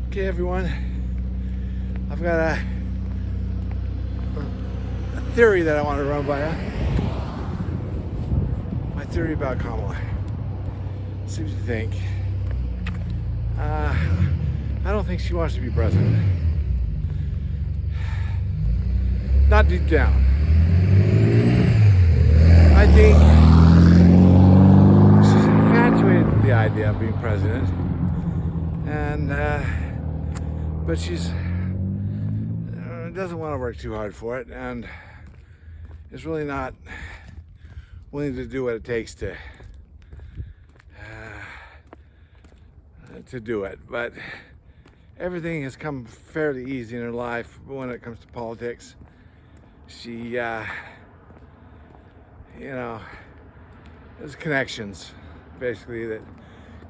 Okay, everyone, I've got a theory that I want to run by you. My theory about Kamala. See what you think. I don't think she wants to be president. Not deep down. I think she's infatuated with the idea of being president, and but she's doesn't want to work too hard for it, and is really not willing to do what it takes to do it. But everything has come fairly easy in her life when it comes to politics. She, there's connections basically that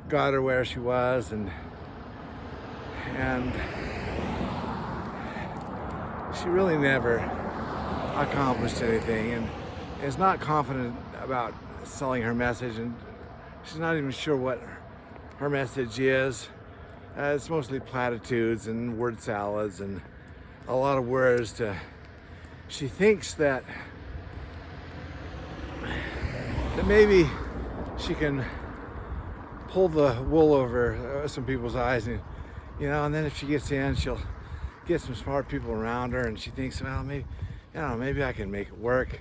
got her where she was, and she really never accomplished anything, and is not confident about selling her message, and she's not even sure what her message is. It's mostly platitudes and word salads and a lot of words. She thinks that maybe she can pull the wool over some people's eyes, and and then if she gets in, she'll get some smart people around her, and she thinks, well, maybe I can make it work.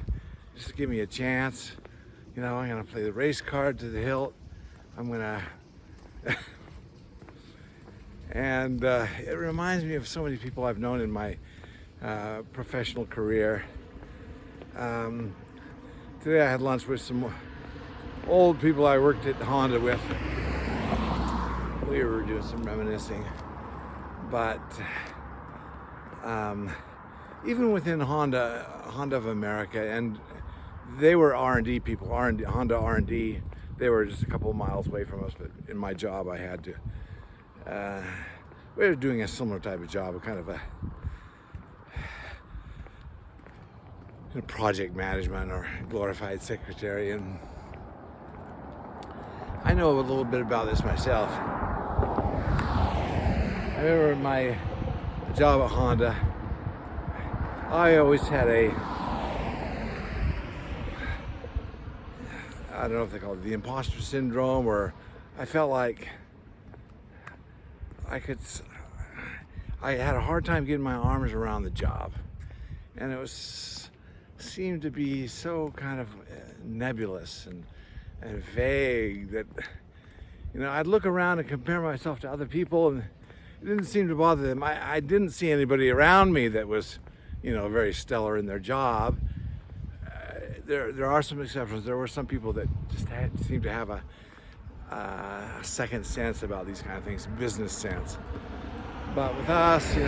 Just give me a chance. I'm gonna play the race card to the hilt. I'm gonna and it reminds me of so many people I've known in my professional career. Today I had lunch with some old people I worked at Honda with. We were doing some reminiscing, but even within Honda of America, and they were R&D people, Honda R&D. They were just a couple of miles away from us, but in my job I had to. We were doing a similar type of job, a kind of a project management or glorified secretary, and I know a little bit about this myself. I remember my job at Honda, I always had I don't know if they call it the imposter syndrome, or I felt like I had a hard time getting my arms around the job, and it seemed to be so kind of nebulous and vague that I'd look around and compare myself to other people, and it didn't seem to bother them. I didn't see anybody around me that was very stellar in their job. There are some exceptions. There were some people that just seemed to have a second sense about these kind of things, business sense. But with us, we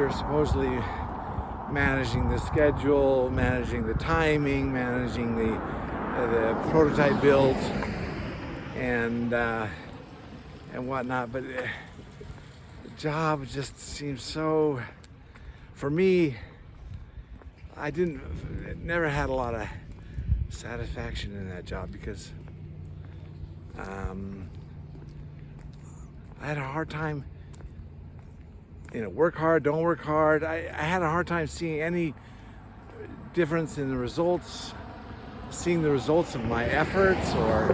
were supposedly managing the schedule, managing the timing, managing the prototype builds, and whatnot. But the job just seems so. For me, I never had a lot of satisfaction in that job because I had a hard time, work hard, don't work hard. I had a hard time seeing any difference in the results, seeing the results of my efforts, or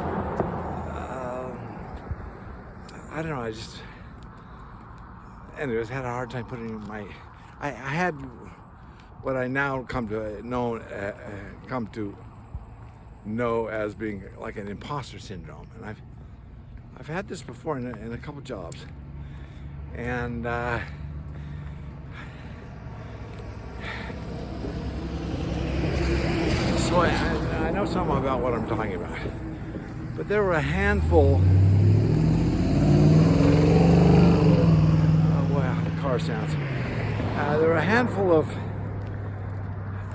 I don't know, anyways, had a hard time putting I had what I now come to know as being like an imposter syndrome, and I've had this before in a couple jobs, and so I know something about what I'm talking about. But there were a handful. Wow, car sounds. There were a handful of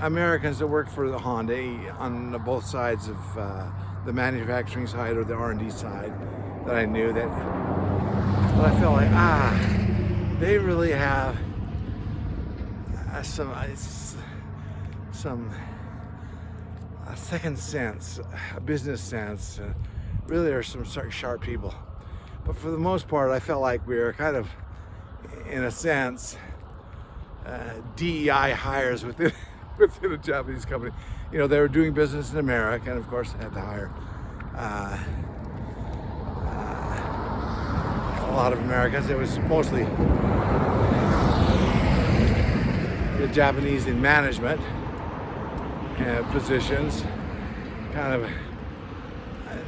Americans that worked for the Honda on both sides of the manufacturing side or the R&D side that I knew that I felt like they really have some a second sense, a business sense. Really are some sharp people. But for the most part, I felt like we were kind of, in a sense, DEI hires within within a Japanese company. You know, they were doing business in America, and of course, they had to hire a lot of Americans. It was mostly the Japanese in management positions. Kind of,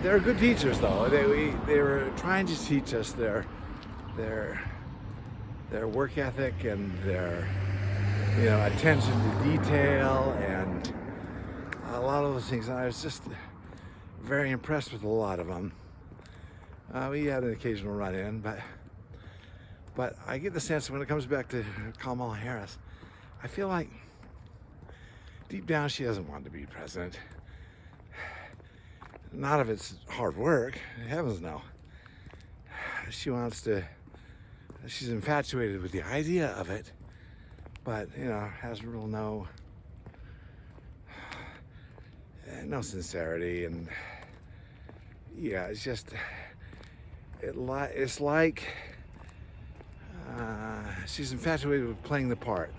they're good teachers, though. They were trying to teach us their work ethic and their attention to detail and a lot of those things. And I was just very impressed with a lot of them. We had an occasional run-in, but I get the sense when it comes back to Kamala Harris, I feel like deep down she doesn't want to be president. Not if it's hard work, heavens no. She's infatuated with the idea of it, but has real no sincerity, and yeah, it's just it's like she's infatuated with playing the part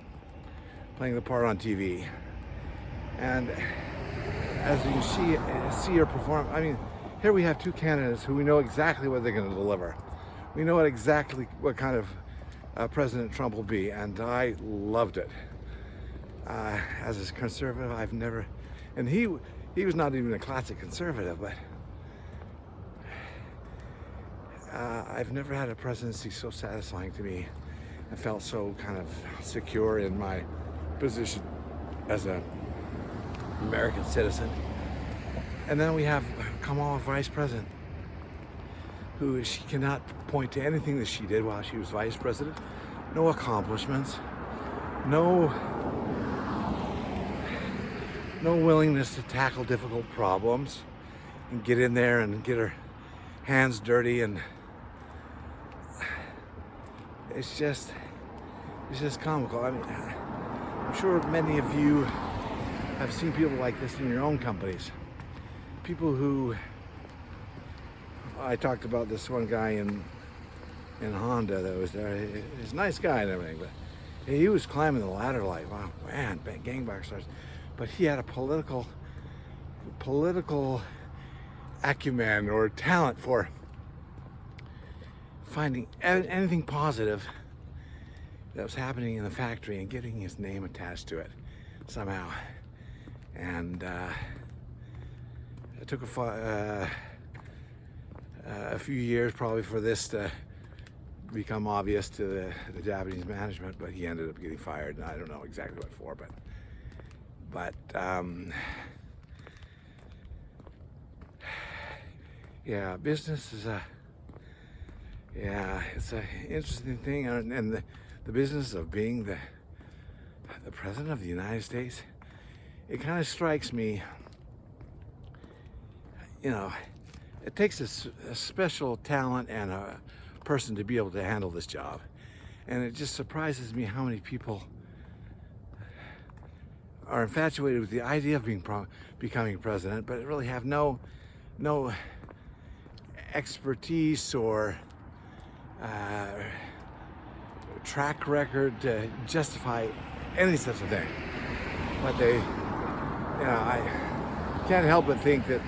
on TV. And as you see her perform, I mean, here we have two candidates who we know exactly what they're going to deliver. We know exactly what kind of President Trump will be, and I loved it. As a conservative, I've never, and he was not even a classic conservative, but I've never had a presidency so satisfying to me. I felt so kind of secure in my position as an American citizen. And then we have Kamala, vice president, who she cannot point to anything that she did while she was vice president. No accomplishments, no willingness to tackle difficult problems and get in there and get her hands dirty, and it's just comical. I mean, I'm sure many of you have seen people like this in your own companies. People who, I talked about this one guy in Honda that was there. He's a nice guy and everything, but he was climbing the ladder like, wow, man, gangbusters. But he had a political acumen or talent for finding anything positive that was happening in the factory and getting his name attached to it somehow. And it took a few years probably for this to become obvious to the Japanese management, but he ended up getting fired, and I don't know exactly what for, but yeah, business is it's an interesting thing, and the business of being the president of the United States, it kind of strikes me, it takes a special talent and a person to be able to handle this job. And it just surprises me how many people are infatuated with the idea of becoming president, but really have no expertise or track record to justify any such a thing. But I can't help but think that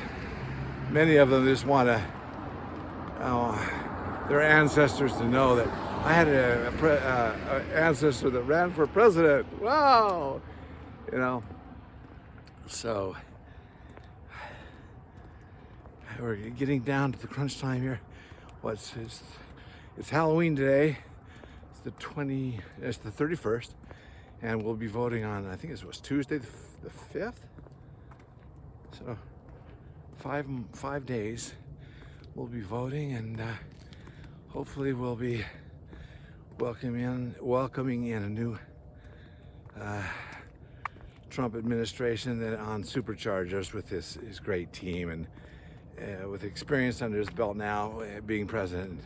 many of them just want their ancestors to know that I had an ancestor that ran for president. Wow, So we're getting down to the crunch time here. It's Halloween today. It's the 31st, and we'll be voting on, I think it was Tuesday the 5th. So 5 days we'll be voting, and hopefully we'll be welcoming in a new Trump administration that on superchargers with his great team, and with experience under his belt now being president.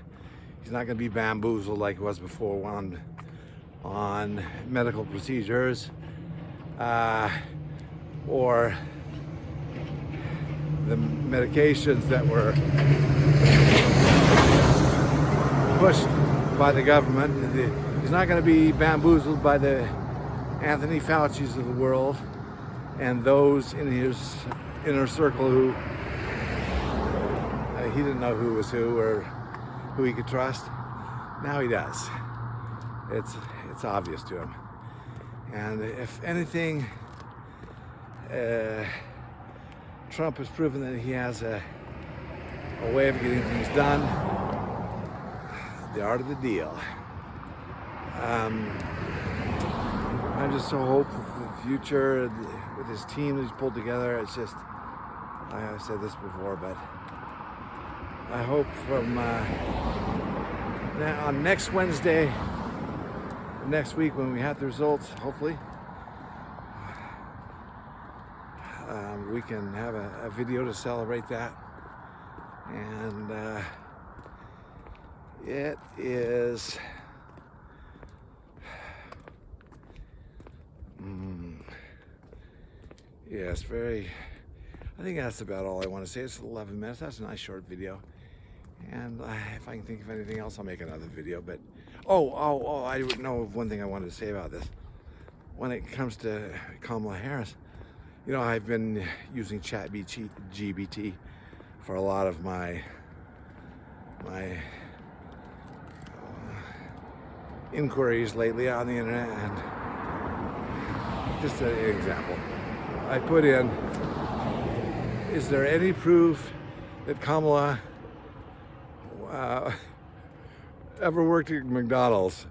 He's not going to be bamboozled like it was before on medical procedures or the medications that were pushed by the government. He's not going to be bamboozled by the Anthony Fauci's of the world and those in his inner circle who he didn't know who was who or who he could trust. Now he does. It's obvious to him. And if anything, Trump has proven that he has a way of getting things done. The art of the deal. I'm just so hopeful for the future with his team that he's pulled together. It's just, I've said this before, but I hope from on next Wednesday, next week when we have the results, hopefully, we can have a video to celebrate that. And it is yes, very, I think that's about all I want to say. It's 11 minutes. That's a nice short video. And if I can think of anything else, I'll make another video. But I would know of one thing I wanted to say about this. When it comes to Kamala Harris, you know, I've been using ChatGPT for a lot of my inquiries lately on the internet. And just an example, I put in, is there any proof that Kamala ever worked at McDonald's?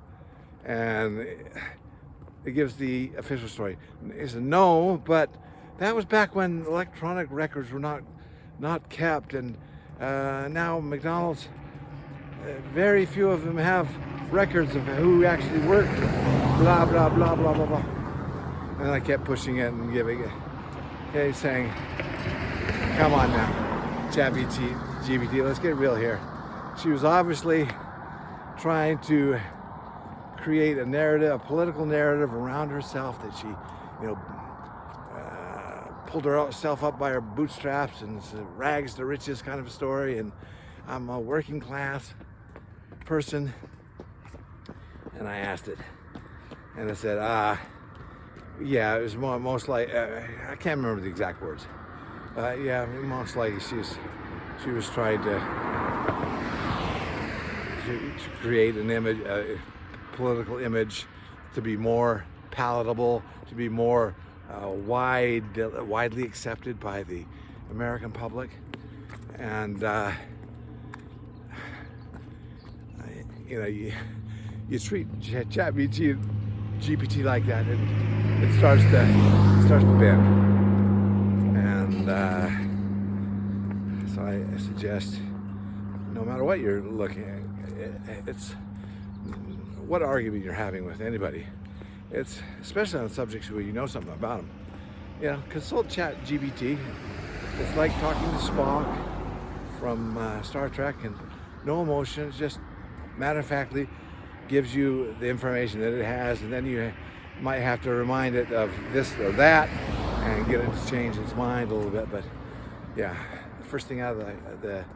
And it gives the official story. It said no, but that was back when electronic records were not kept, and now McDonald's, very few of them have records of who actually worked. Blah blah blah blah blah blah. And I kept pushing it and giving it. Okay, saying, come on now, ChatGPT, let's get real here. She was obviously trying to create a narrative, a political narrative around herself that she, pulled herself up by her bootstraps, and it's a rags to riches kind of a story. And I'm a working class person, and I asked it, and I said, yeah, it was most like, I can't remember the exact words. Yeah, most likely she was trying to create an image, a political image, to be more palatable, to be more widely accepted by the American public. And you treat ChatGPT like that, and it starts to bend. And so I suggest, no matter what you're looking at, it's what argument you're having with anybody. It's especially on subjects where you know something about them. Consult ChatGPT. It's like talking to Spock from Star Trek, and no emotion. It's just matter-of-factly gives you the information that it has, and then you might have to remind it of this or that and get it to change its mind a little bit. But yeah, the first thing out of the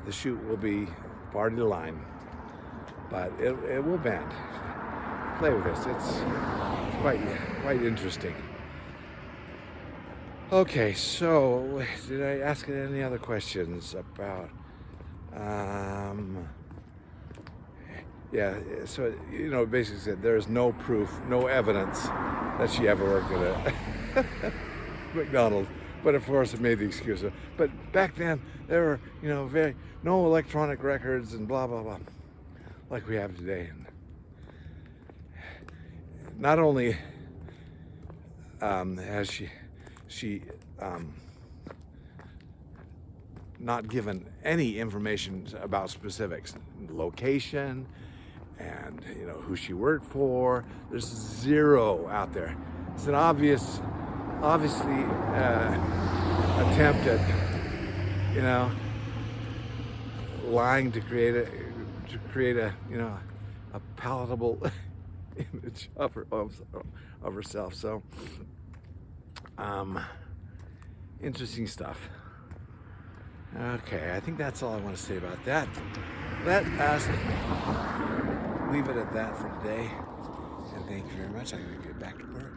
chute will be party line, but it will bend. Play with this. It's quite interesting. Okay, so did I ask any other questions about? Yeah, so basically said there is no proof, no evidence that she ever worked at a McDonald's. But of course, it made the excuse. But back then, there were no electronic records and blah blah blah, like we have today. And not only has she not given any information about specifics, location, and who she worked for. There's zero out there. It's an obviously attempt at lying to create a palatable image of herself. So interesting stuff. Okay, I think that's all I want to say about that. let us leave it at that for today. And thank you very much. I'm going to get back to work.